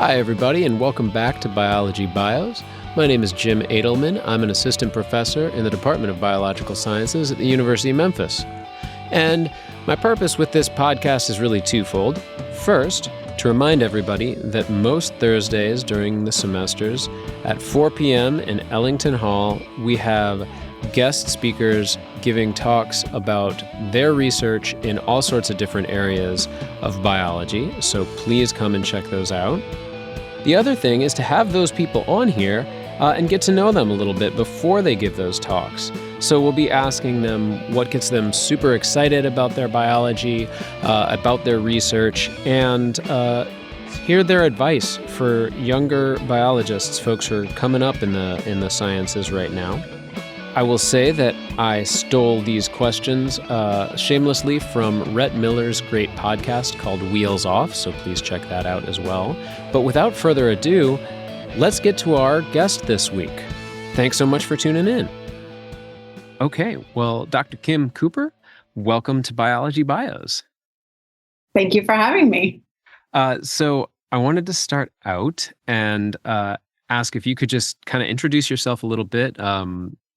Hi, everybody, and welcome back to Biology Bios. My name is Jim Edelman. I'm an assistant professor in the Department of Biological Sciences at the University of Memphis. And my purpose with this podcast is really twofold. First, to remind everybody that most Thursdays during the semesters at 4 p.m. in Ellington Hall, we have guest speakers giving talks about their research in all sorts of different areas of biology, so please come and check those out. The other thing is to have those people on here and get to know them a little bit before they give those talks. So we'll be asking them what gets them super excited about their biology, about their research, and hear their advice for younger biologists, folks who are coming up in the sciences right now. I will say that I stole these questions shamelessly from Rhett Miller's great podcast called Wheels Off, so please check that out as well. But without further ado, let's get to our guest this week. Thanks so much for tuning in. Okay, well, Dr. Kim Cooper, welcome to Biology Bios. Thank you for having me. So I wanted to start out and ask if you could just kind of introduce yourself a little bit,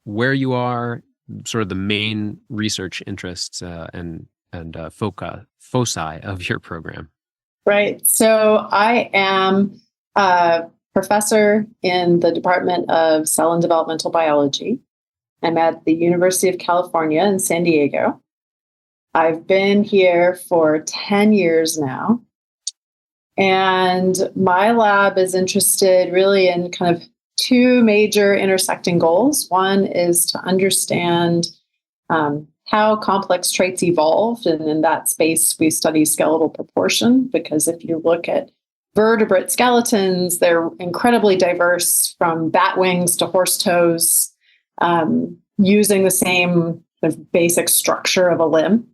where you are, sort of the main research interests and foci of your program. Right. So I am a professor in the Department of Cell and Developmental Biology. I'm at the University of California in San Diego. I've been here for 10 years now. And my lab is interested really in kind of two major intersecting goals. One is to understand how complex traits evolved. And in that space, we study skeletal proportion, because if you look at vertebrate skeletons, they're incredibly diverse, from bat wings to horse toes, using the same sort of basic structure of a limb.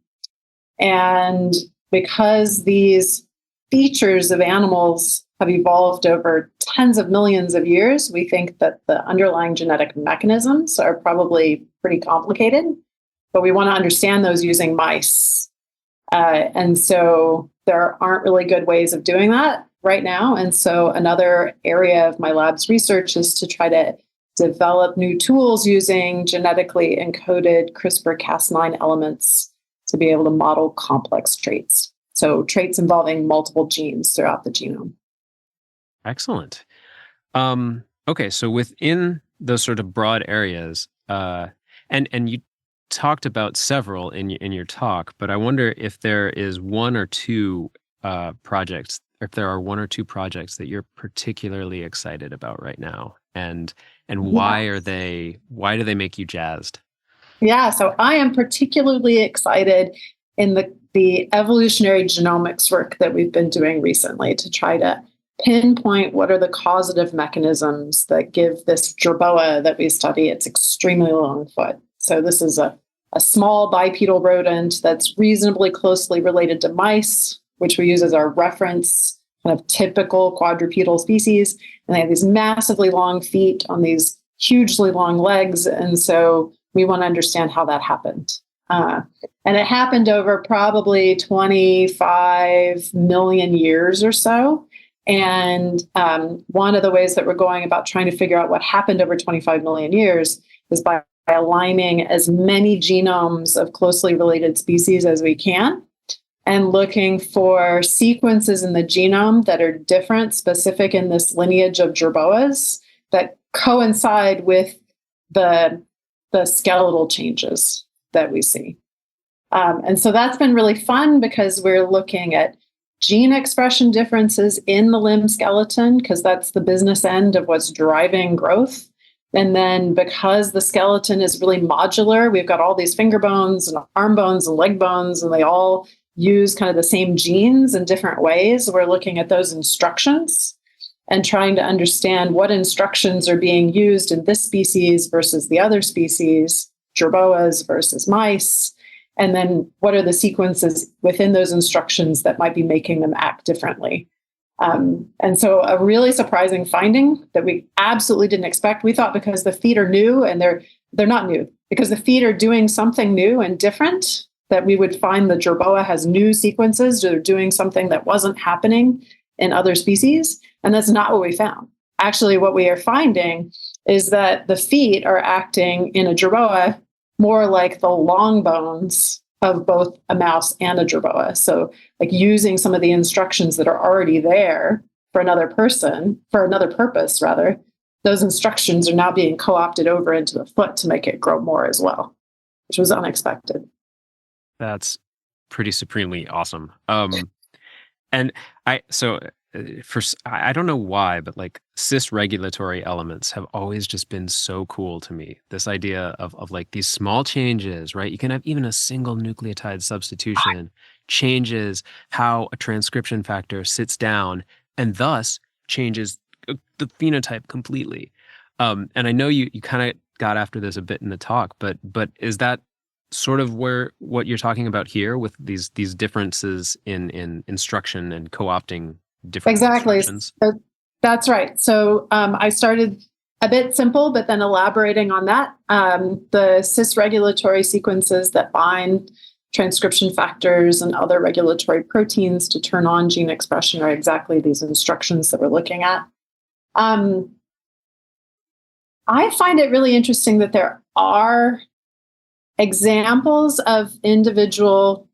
And because these features of animals have evolved over tens of millions of years, we think that the underlying genetic mechanisms are probably pretty complicated, but we want to understand those using mice. And so there aren't really good ways of doing that right now. And so another area of my lab's research is to try to develop new tools using genetically encoded CRISPR-Cas9 elements to be able to model complex traits. So traits involving multiple genes throughout the genome. Excellent. Okay, so within those sort of broad areas, and you talked about several in your talk, but I wonder if there is one or two projects, or if there are one or two projects that you're particularly excited about right now, and why are they? Why do they make you jazzed? Yeah, so I am particularly excited in the evolutionary genomics work that we've been doing recently to try to pinpoint what are the causative mechanisms that give this jerboa that we study its extremely long foot. So this is a small bipedal rodent that's reasonably closely related to mice, which we use as our reference, kind of typical quadrupedal species. And they have these massively long feet on these hugely long legs. And so we want to understand how that happened. And it happened over probably 25 million years or so. And one of the ways that we're going about trying to figure out what happened over 25 million years is by aligning as many genomes of closely related species as we can, and looking for sequences in the genome that are different, specific in this lineage of jerboas, that coincide with the skeletal changes that we see. And so that's been really fun, because we're looking at gene expression differences in the limb skeleton, because that's the business end of what's driving growth. And then because the skeleton is really modular, we've got all these finger bones and arm bones and leg bones, and they all use kind of the same genes in different ways. We're looking at those instructions and trying to understand what instructions are being used in this species versus the other species, jerboas versus mice. And then what are the sequences within those instructions that might be making them act differently? And so a really surprising finding that we absolutely didn't expect. We thought because the feet are new, and they're not new, because the feet are doing something new and different, that we would find the jerboa has new sequences that are doing something that wasn't happening in other species. And that's not what we found. Actually, what we are finding is that the feet are acting in a jerboa more like the long bones of both a mouse and a jerboa. So like using some of the instructions that are already there for another purpose rather, those instructions are now being co-opted over into the foot to make it grow more as well, which was unexpected. That's pretty supremely awesome. And I don't know why, but like cis-regulatory elements have always just been so cool to me. This idea of like these small changes, right? You can have even a single nucleotide substitution changes how a transcription factor sits down and thus changes the phenotype completely. And I know you kind of got after this a bit in the talk, but is that sort of what you're talking about here with these differences in instruction and co-opting different instructions? So that's right. So I started a bit simple, but then elaborating on that. The cis-regulatory sequences that bind transcription factors and other regulatory proteins to turn on gene expression are exactly these instructions that we're looking at. I find it really interesting that there are examples of individual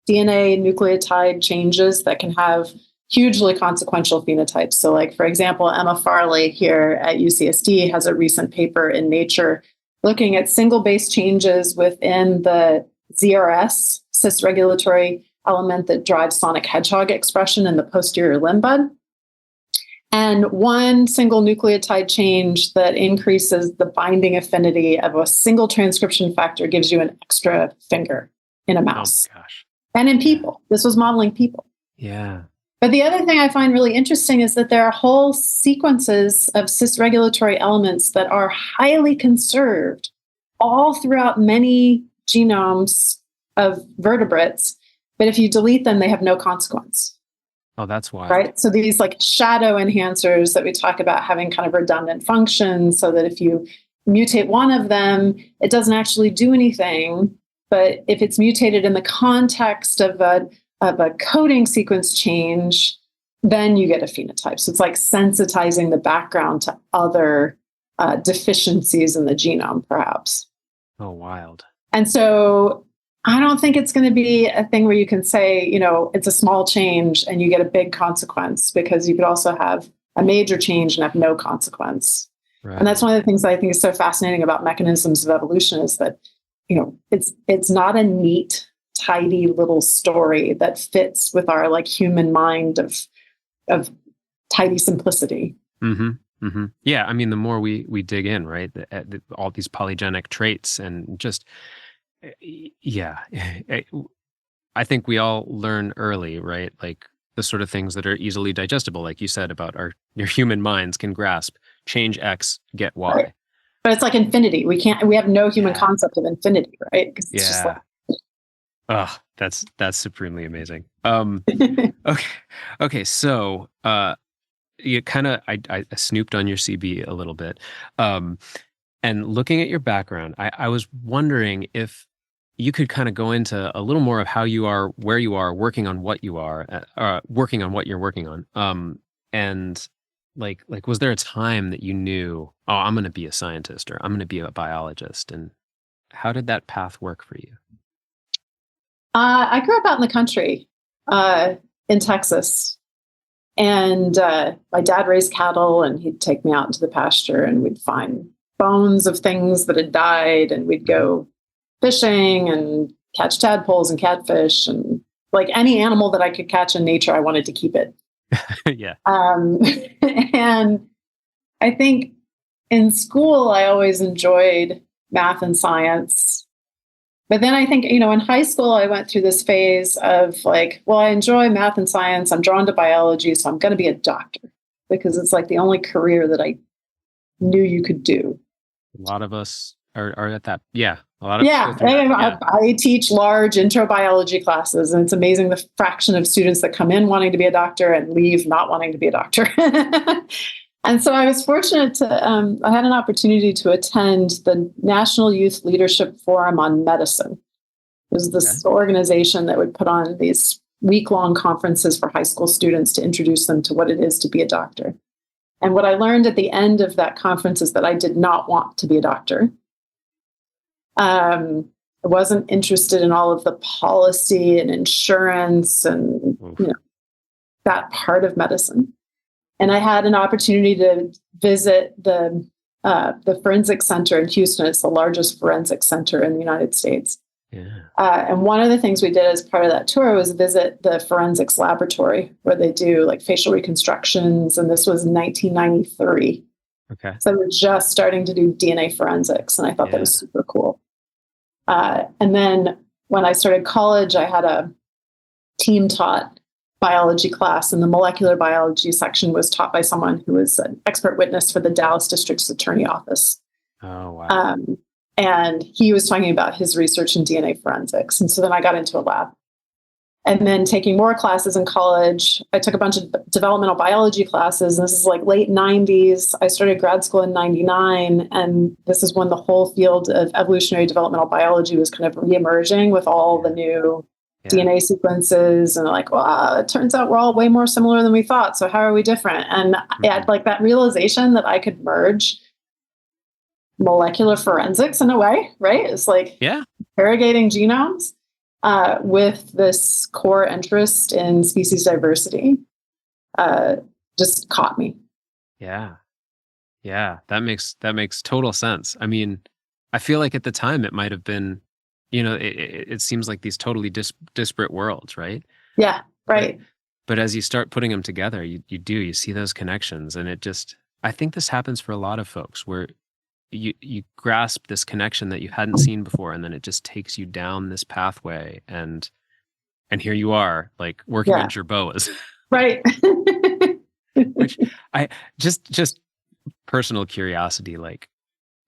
DNA nucleotide changes that can have hugely consequential phenotypes. So like, for example, Emma Farley here at UCSD has a recent paper in Nature looking at single base changes within the ZRS, cis-regulatory element that drives sonic hedgehog expression in the posterior limb bud. And one single nucleotide change that increases the binding affinity of a single transcription factor gives you an extra finger in a mouse. Oh, gosh. And in people. This was modeling people. Yeah. But the other thing I find really interesting is that there are whole sequences of cis-regulatory elements that are highly conserved all throughout many genomes of vertebrates. But if you delete them, they have no consequence. Oh, that's wild. Right. So these like shadow enhancers that we talk about having kind of redundant functions so that if you mutate one of them, it doesn't actually do anything. But if it's mutated in the context of a coding sequence change, then you get a phenotype. So it's like sensitizing the background to other deficiencies in the genome, perhaps. Oh, wild. And so I don't think it's going to be a thing where you can say, it's a small change and you get a big consequence, because you could also have a major change and have no consequence. Right. And that's one of the things that I think is so fascinating about mechanisms of evolution is that, it's not a neat, tidy little story that fits with our like human mind of tidy simplicity. Mm-hmm. Mm-hmm. Yeah. I mean, the more we dig in, right, all these polygenic traits and just, yeah, I think we all learn early, right? Like the sort of things that are easily digestible, like you said about your human minds can grasp, change X, get Y. Right. But it's like infinity. We have no human concept of infinity, right? It's just like, oh, that's supremely amazing. Okay. So, you kind of, I snooped on your CB a little bit. And looking at your background, I was wondering if you could kind of go into a little more of how you are, where you are, working on what you are, working on what you're working on. And like, was there a time that you knew, oh, I'm going to be a scientist or I'm going to be a biologist? And how did that path work for you? I grew up out in the country in Texas. And my dad raised cattle, and he'd take me out into the pasture, and we'd find bones of things that had died, and we'd go fishing and catch tadpoles and catfish, and like any animal that I could catch in nature, I wanted to keep it. Yeah. And I think in school, I always enjoyed math and science. But then I think, in high school, I went through this phase of like, well, I enjoy math and science. I'm drawn to biology, so I'm going to be a doctor because it's like the only career that I knew you could do. A lot of us are at that. Yeah. A lot of I teach large intro biology classes, and it's amazing the fraction of students that come in wanting to be a doctor and leave not wanting to be a doctor. And so I was fortunate to, I had an opportunity to attend the National Youth Leadership Forum on Medicine. It was this organization that would put on these week-long conferences for high school students to introduce them to what it is to be a doctor. And what I learned at the end of that conference is that I did not want to be a doctor. I wasn't interested in all of the policy and insurance and that part of medicine. And I had an opportunity to visit the Forensic Center in Houston. It's the largest forensic center in the United States. Yeah. And one of the things we did as part of that tour was visit the forensics laboratory where they do like facial reconstructions. And this was 1993. Okay. So we're just starting to do DNA forensics. And I thought that was super cool. And then when I started college, I had a team taught biology class, and the molecular biology section was taught by someone who was an expert witness for the Dallas District's Attorney Office. Oh, wow. And he was talking about his research in DNA forensics. And so then I got into a lab. And then taking more classes in college, I took a bunch of developmental biology classes. And this is like late 90s. I started grad school in 99. And this is when the whole field of evolutionary developmental biology was kind of reemerging with all the new DNA sequences. And like, wow, it turns out we're all way more similar than we thought. So how are we different? And I had like that realization that I could merge molecular forensics in a way, right? It's like interrogating genomes with this core interest in species diversity just caught me. Yeah. That makes total sense. I mean, I feel like at the time it might have been, it seems like these totally disparate worlds, right? Yeah, right. But as you start putting them together, you see those connections, and I think this happens for a lot of folks where you grasp this connection that you hadn't seen before, and then it just takes you down this pathway, and here you are, like working on jerboas. Right. Which I just personal curiosity, like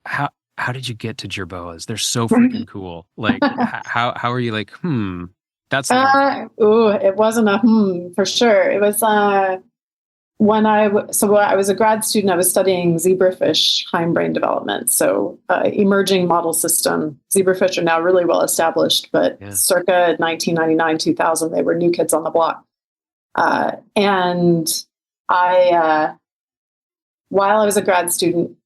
how did you get to jerboas? They're so freaking cool. Like how are you like, that's it wasn't a for sure. It was when I was a grad student, I was studying zebrafish hindbrain development. So emerging model system. Zebrafish are now really well established, but circa 1999, 2000, they were new kids on the block. And I, while I was a grad student,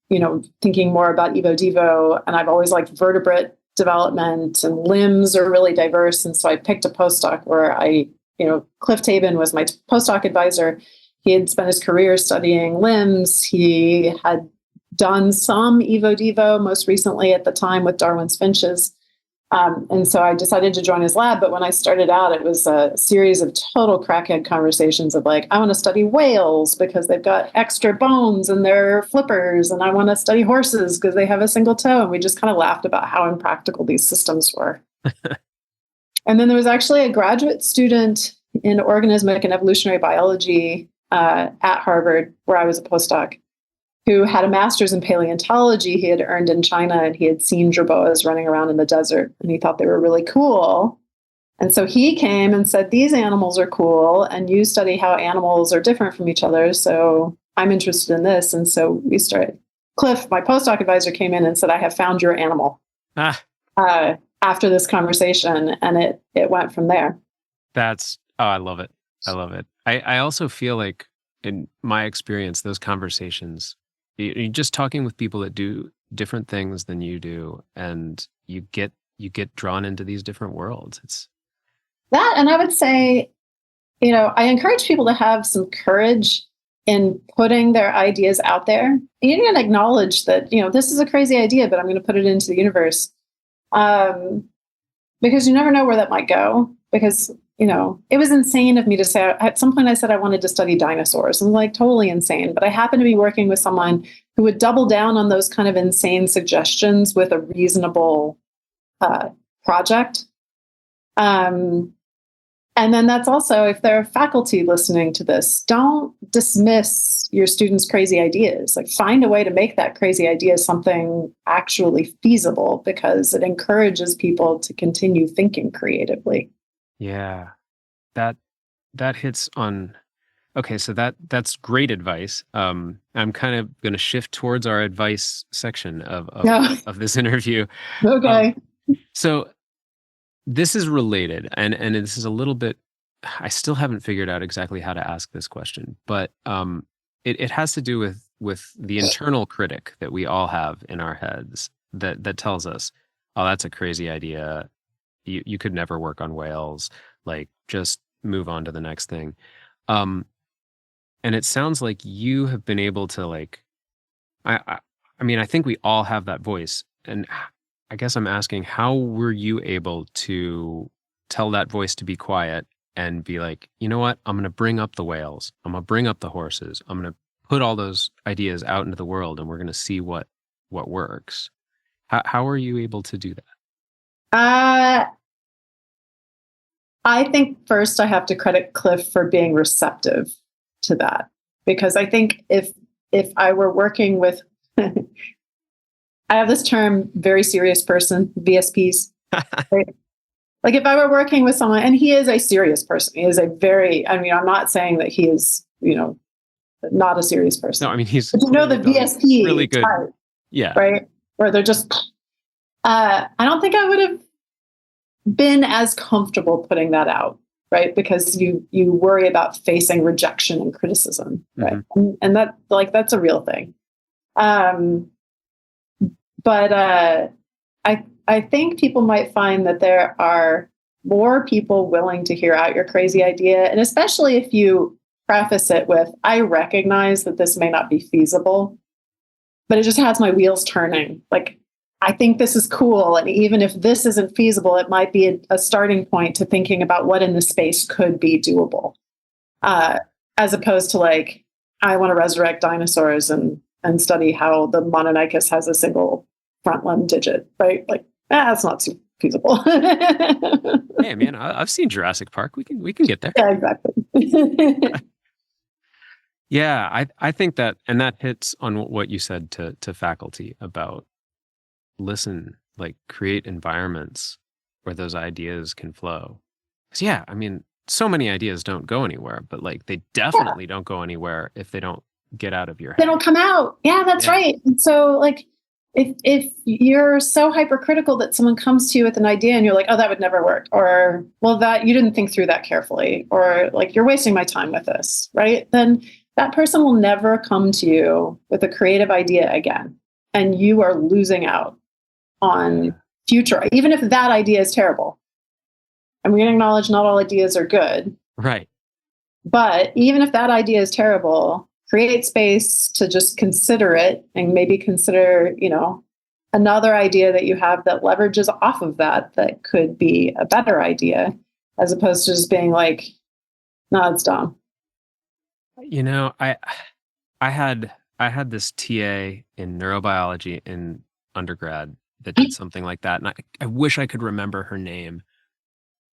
thinking more about evo-devo, and I've always liked vertebrate development, and limbs are really diverse. And so I picked a postdoc where Cliff Tabin was my postdoc advisor. He had spent his career studying limbs. He had done some evo-devo, most recently at the time with Darwin's finches. And so I decided to join his lab. But when I started out, it was a series of total crackhead conversations of like, I want to study whales because they've got extra bones and they're flippers. And I want to study horses because they have a single toe. And we just kind of laughed about how impractical these systems were. And then there was actually a graduate student in organismic and evolutionary biology at Harvard, where I was a postdoc, who had a master's in paleontology he had earned in China, and he had seen jerboas running around in the desert, and he thought they were really cool. And so he came and said, these animals are cool, and you study how animals are different from each other, so I'm interested in this. And so we started. Cliff, my postdoc advisor, came in and said, I have found your animal after this conversation, and it went from there. I love it. I love it. I also feel like, in my experience, those conversations, you're just talking with people that do different things than you do, and you get drawn into these different worlds. It's that, and I would say, I encourage people to have some courage in putting their ideas out there. You can acknowledge that, this is a crazy idea, but I'm going to put it into the universe, because you never know where that might go. Because it was insane of me to say, at some point I said I wanted to study dinosaurs. I'm like, totally insane. But I happened to be working with someone who would double down on those kind of insane suggestions with a reasonable project. And then that's also, if there are faculty listening to this, don't dismiss your students' crazy ideas. Like, find a way to make that crazy idea something actually feasible, because it encourages people to continue thinking creatively. Yeah, that hits on. Okay, so that's great advice. I'm kind of going to shift towards our advice section of this interview. Okay. So this is related, and this is a little bit I still haven't figured out exactly how to ask this question, but it has to do with the internal critic that we all have in our heads that tells us, oh, that's a crazy idea. You could never work on whales. Like, just move on to the next thing. Um, and it sounds like you have been able to, like, I mean, I think we all have that voice. And I guess I'm asking, how were you able to tell that voice to be quiet and be like, you know what? I'm going to bring up the whales. I'm going to bring up the horses. I'm going to put all those ideas out into the world, and we're going to see what works. How are you able to do that? I think first I have to credit Cliff for being receptive to that, because I think if I were working with, I have this term, very serious person, VSPs. Right? Like if I were working with someone, and he is a serious person, he is a very, I mean, I'm not saying that he is, not a serious person. No, I mean, he's but the VSP really good. type, yeah. Right. Where they're just, I don't think I would have been as comfortable putting that out, right? Because you worry about facing rejection and criticism, right? Mm-hmm. And that, like, that's a real thing. But I think people might find that there are more people willing to hear out your crazy idea, and especially if you preface it with, I recognize that this may not be feasible, but it just has my wheels turning. Like, I think this is cool. And even if this isn't feasible, it might be a starting point to thinking about what in the space could be doable. As opposed to like, I want to resurrect dinosaurs and study how the Mononicus has a single front limb digit, right? Like, that's not super feasible. Hey, man, I've seen Jurassic Park. We can get there. Yeah, exactly. Yeah, I think that, and that hits on what you said to faculty about listen, like create environments where those ideas can flow. Because yeah, I mean, so many ideas don't go anywhere, but like they definitely don't go anywhere if they don't get out of your head. They don't come out. Yeah, that's right. And so like if you're so hypercritical that someone comes to you with an idea and you're like, oh, that would never work, or well, that you didn't think through that carefully, or like you're wasting my time with this, right? Then that person will never come to you with a creative idea again. And you are losing out on future, even if that idea is terrible. And we're going to acknowledge not all ideas are good. Right. But even if that idea is terrible, create space to just consider it and maybe consider, another idea that you have that leverages off of that could be a better idea, as opposed to just being like, no, it's dumb. I had this TA in neurobiology in undergrad that did something like that. And I wish I could remember her name.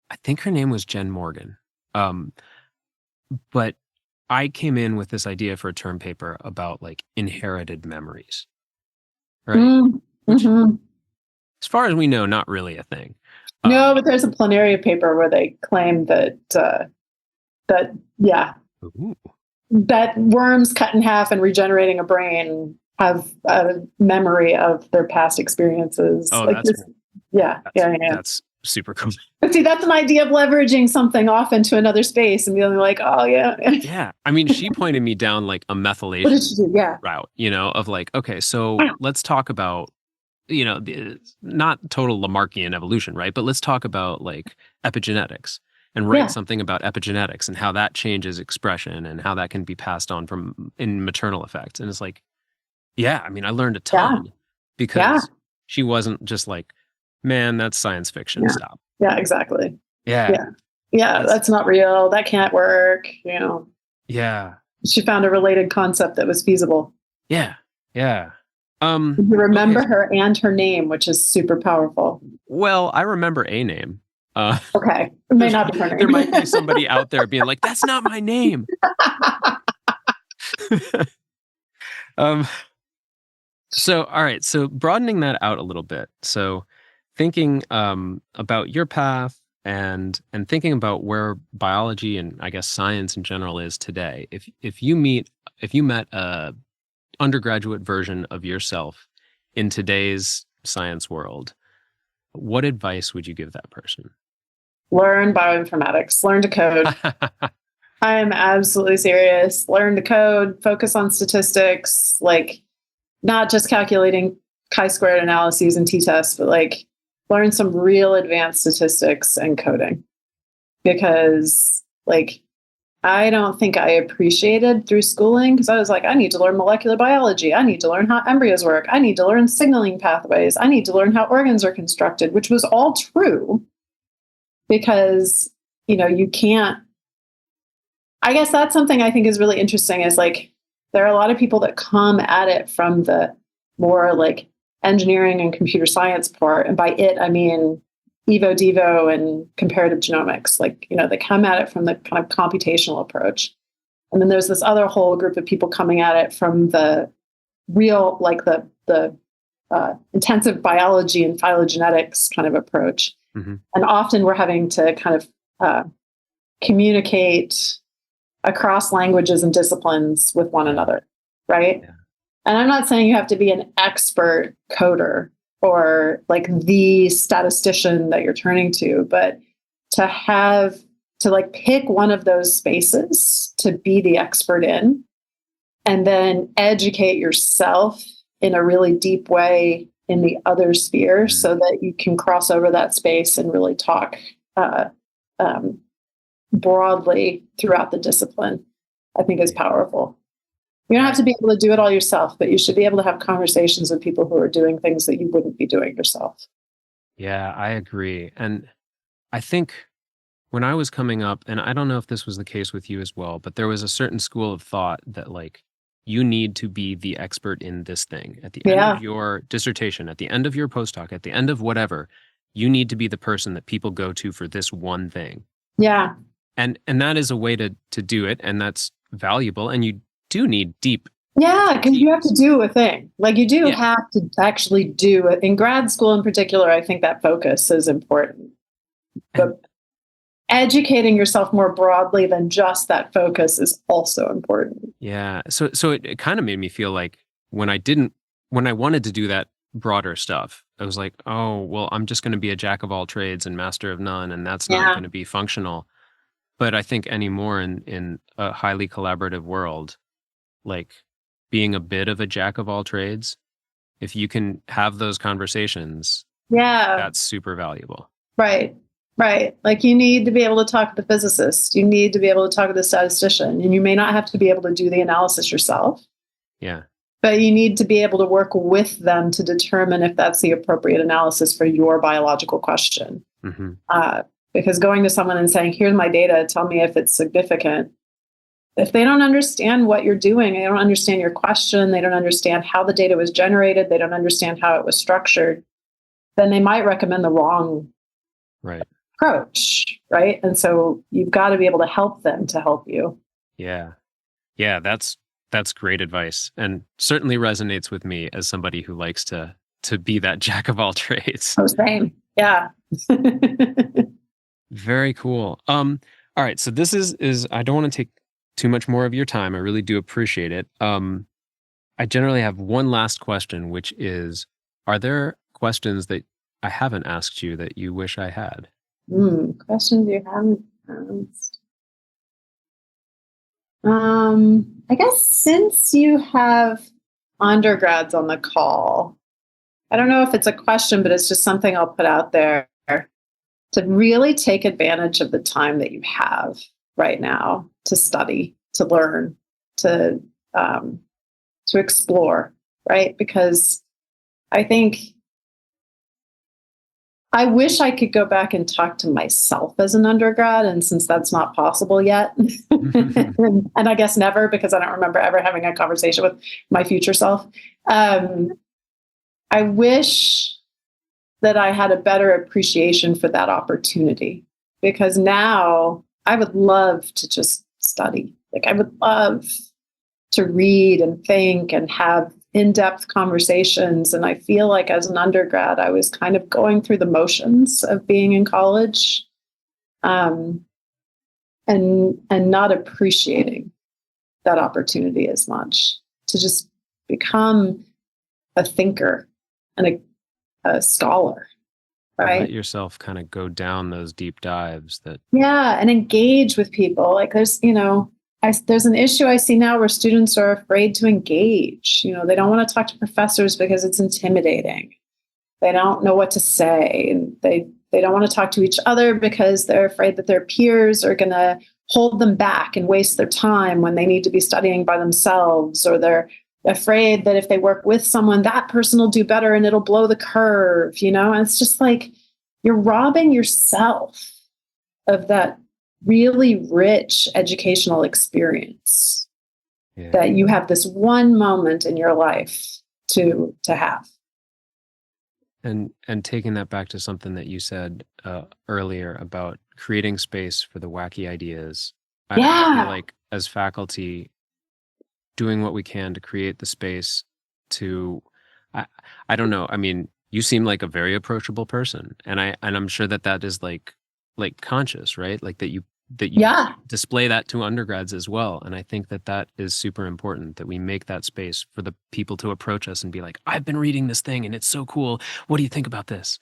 I think her name was Jen Morgan. But I came in with this idea for a term paper about like inherited memories. Right. Which, as far as we know, not really a thing. No, but there's a planaria paper where they claim that that worms cut in half and regenerating a brain have a memory of their past experiences. Oh, like that's cool. Yeah. That's super cool. But see, that's an idea of leveraging something off into another space and being like, oh, yeah. Yeah. I mean, she pointed me down like a methylation what did she do? Yeah. route, of like, okay, so let's talk about, not total Lamarckian evolution, right? But let's talk about like epigenetics and write something about epigenetics and how that changes expression and how that can be passed on in maternal effects. And it's like, yeah, I mean, I learned a ton because she wasn't just like, man, that's science fiction. Stop. Yeah, exactly. Yeah. That's not real. That can't work. Yeah. She found a related concept that was feasible. Yeah. Yeah. You remember her and her name, which is super powerful. Well, I remember a name. Okay. It may not be her name. There might be somebody out there being like, that's not my name. So, all right. So broadening that out a little bit. So thinking about your path and thinking about where biology and I guess science in general is today. If you met a undergraduate version of yourself in today's science world, what advice would you give that person? learn bioinformatics, learn to code. I am absolutely serious. Learn to code, focus on statistics, like not just calculating chi-squared analyses and t-tests, but like learn some real advanced statistics and coding. Because like, I don't think I appreciated through schooling, because I was like, I need to learn molecular biology. I need to learn how embryos work. I need to learn signaling pathways. I need to learn how organs are constructed, which was all true because, you can't. I guess that's something I think is really interesting is like, there are a lot of people that come at it from the more like engineering and computer science part. And by it, I mean Evo, Devo, and comparative genomics. Like, they come at it from the kind of computational approach. And then there's this other whole group of people coming at it from the real, like the intensive biology and phylogenetics kind of approach. Mm-hmm. And often we're having to kind of communicate across languages and disciplines with one another, right? Yeah. And I'm not saying you have to be an expert coder or like the statistician that you're turning to, but to like pick one of those spaces to be the expert in, and then educate yourself in a really deep way in the other sphere so that you can cross over that space and really talk broadly throughout the discipline, I think is powerful. You don't have to be able to do it all yourself, but you should be able to have conversations with people who are doing things that you wouldn't be doing yourself. Yeah, I agree. And I think when I was coming up, and I don't know if this was the case with you as well, but there was a certain school of thought that like, you need to be the expert in this thing. At the end of your dissertation, at the end of your postdoc, at the end of whatever, you need to be the person that people go to for this one thing. Yeah. And that is a way to do it, and that's valuable. And you do need deep. Yeah, because you have to do a thing. Like you do have to actually do it. In grad school in particular, I think that focus is important. But educating yourself more broadly than just that focus is also important. Yeah. So it kind of made me feel like when I wanted to do that broader stuff, I was like, oh, well, I'm just going to be a jack of all trades and master of none, and that's not going to be functional. But I think anymore in a highly collaborative world, like being a bit of a jack of all trades, if you can have those conversations, that's super valuable. Right. Like you need to be able to talk to the physicist. You need to be able to talk to the statistician, and you may not have to be able to do the analysis yourself. Yeah. But you need to be able to work with them to determine if that's the appropriate analysis for your biological question. Mm-hmm. Because going to someone and saying, here's my data, tell me if it's significant. If they don't understand what you're doing, they don't understand your question, they don't understand how the data was generated, they don't understand how it was structured, then they might recommend the wrong approach, right? And so you've got to be able to help them to help you. Yeah. Yeah, that's great advice, and certainly resonates with me as somebody who likes to be that jack of all trades. Oh, same. Yeah. Very cool. All right. So this is I don't want to take too much more of your time. I really do appreciate it. I generally have one last question, which is, are there questions that I haven't asked you that you wish I had? Questions you haven't asked. I guess since you have undergrads on the call, I don't know if it's a question, but it's just something I'll put out there. To really take advantage of the time that you have right now to study, to learn, to explore, right? Because I think I wish I could go back and talk to myself as an undergrad, and since that's not possible yet, and I guess never, because I don't remember ever having a conversation with my future self, I wish that I had a better appreciation for that opportunity, because now I would love to just study. Like I would love to read and think and have in-depth conversations. And I feel like as an undergrad, I was kind of going through the motions of being in college, and not appreciating that opportunity as much to just become a thinker and a scholar right? Let yourself kind of go down those deep dives that. Yeah, and engage with people. Like there's, there's an issue I see now where students are afraid to engage. They don't want to talk to professors because it's intimidating. They don't know what to say. And they don't want to talk to each other because they're afraid that their peers are going to hold them back and waste their time when they need to be studying by themselves, or they're afraid that if they work with someone, that person will do better and it'll blow the curve, and it's just like you're robbing yourself of that really rich educational experience that you have this one moment in your life to have. And taking that back to something that you said earlier about creating space for the wacky ideas. I feel like as faculty, doing what we can to create the space to, I don't know. I mean, you seem like a very approachable person, and I'm sure that is like conscious, right? Like that you display that to undergrads as well. And I think that is super important, that we make that space for the people to approach us and be like, I've been reading this thing and it's so cool. What do you think about this?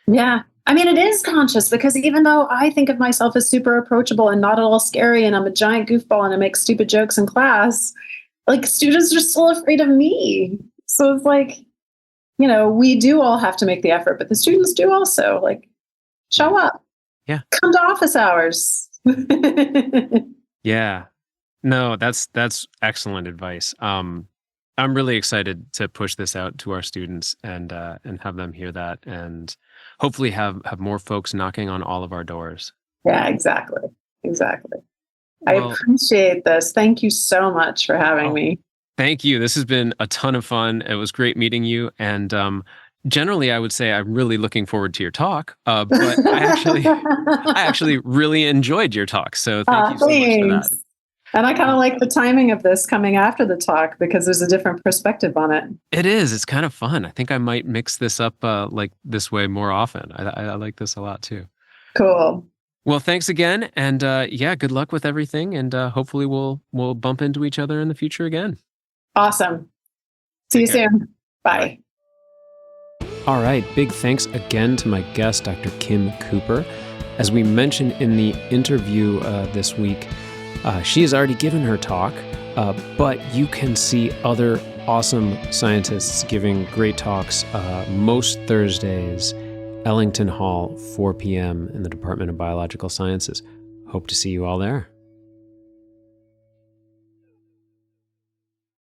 Yeah. I mean, it is conscious, because even though I think of myself as super approachable and not at all scary, and I'm a giant goofball and I make stupid jokes in class, like students are still afraid of me. So it's like, we do all have to make the effort, but the students do also, like, show up. Yeah. Come to office hours. Yeah. No, that's excellent advice. I'm really excited to push this out to our students and have them hear that, and hopefully have more folks knocking on all of our doors. Yeah, exactly. I appreciate this. Thank you so much for having me. Thank you. This has been a ton of fun. It was great meeting you. And generally, I would say I'm really looking forward to your talk. But I actually really enjoyed your talk. So thank you so much for that. And I kind of like the timing of this coming after the talk, because there's a different perspective on it. It is. It's kind of fun. I think I might mix this up like this way more often. I like this a lot too. Cool. Well, thanks again. And good luck with everything. And hopefully we'll bump into each other in the future again. Awesome. See you soon. Bye. All right. Big thanks again to my guest, Dr. Kim Cooper. As we mentioned in the interview this week, she has already given her talk, but you can see other awesome scientists giving great talks most Thursdays, Ellington Hall, 4 p.m. in the Department of Biological Sciences. Hope to see you all there.